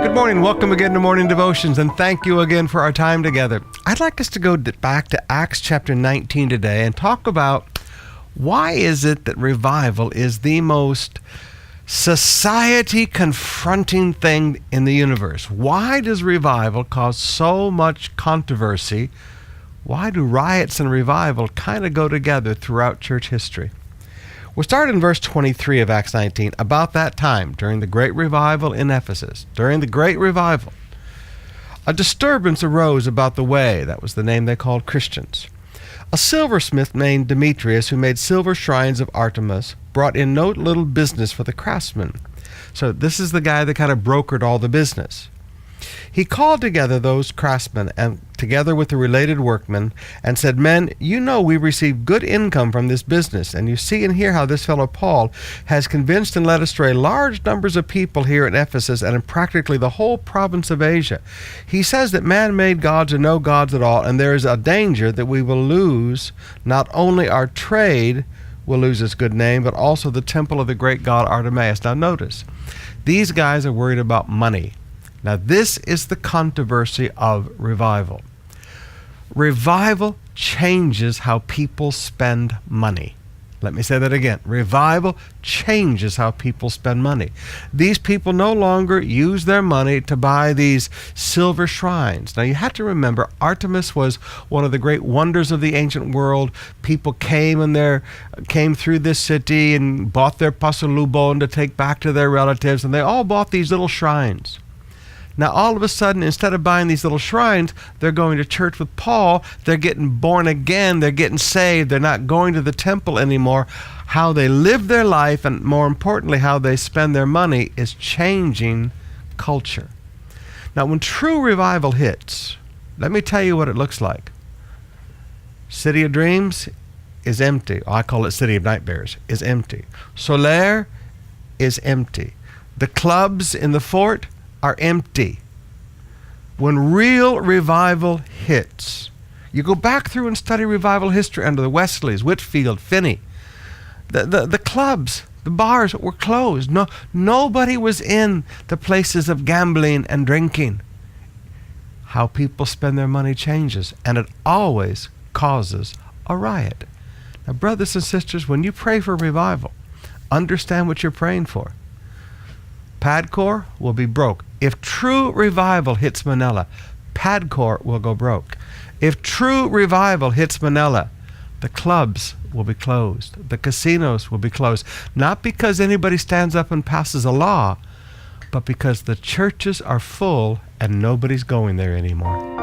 Good morning. Welcome again to Morning Devotions, and thank you again for our time together. I'd like us to go back to Acts chapter 19 today and talk about why is it that revival is the most society-confronting thing in the universe. Why does revival cause so much controversy? Why do riots and revival kind of go together throughout church history? We'll start in verse 23 of Acts 19. About that time, during the great revival in Ephesus, during the great revival, a disturbance arose about the way, that was the name they called Christians. A silversmith named Demetrius, who made silver shrines of Artemis, brought in no little business for the craftsmen. So this is the guy that kind of brokered all the business. He called together those craftsmen and together with the related workmen and said, "Men, you know we receive good income from this business, and you see and hear how this fellow Paul has convinced and led astray large numbers of people here in Ephesus and in practically the whole province of Asia. He says that man-made gods are no gods at all, and there is a danger that we will lose not only our trade, will lose its good name, but also the temple of the great god Artemis." Now notice, these guys are worried about money. Now this is the controversy of revival. Revival changes how people spend money. Let me say that again. Revival changes how people spend money. These people no longer use their money to buy these silver shrines. Now you have to remember, Artemis was one of the great wonders of the ancient world. People came through this city and bought their pasulubon to take back to their relatives, and they all bought these little shrines. Now, all of a sudden, instead of buying these little shrines, they're going to church with Paul. They're getting born again. They're getting saved. They're not going to the temple anymore. How they live their life, and more importantly, how they spend their money, is changing culture. Now, when true revival hits, let me tell you what it looks like. City of Dreams is empty. I call it City of Nightmares, is empty. Solaire is empty. The clubs in the fort are empty. When real revival hits, you go back through and study revival history under the Wesleys, Whitfield, Finney. The clubs, the bars were closed. Nobody was in the places of gambling and drinking. How people spend their money changes, and it always causes a riot. Now, brothers and sisters, when you pray for revival, understand what you're praying for. Padcor will be broke. If true revival hits Manila, Padcor will go broke. If true revival hits Manila, the clubs will be closed. The casinos will be closed. Not because anybody stands up and passes a law, but because the churches are full and nobody's going there anymore.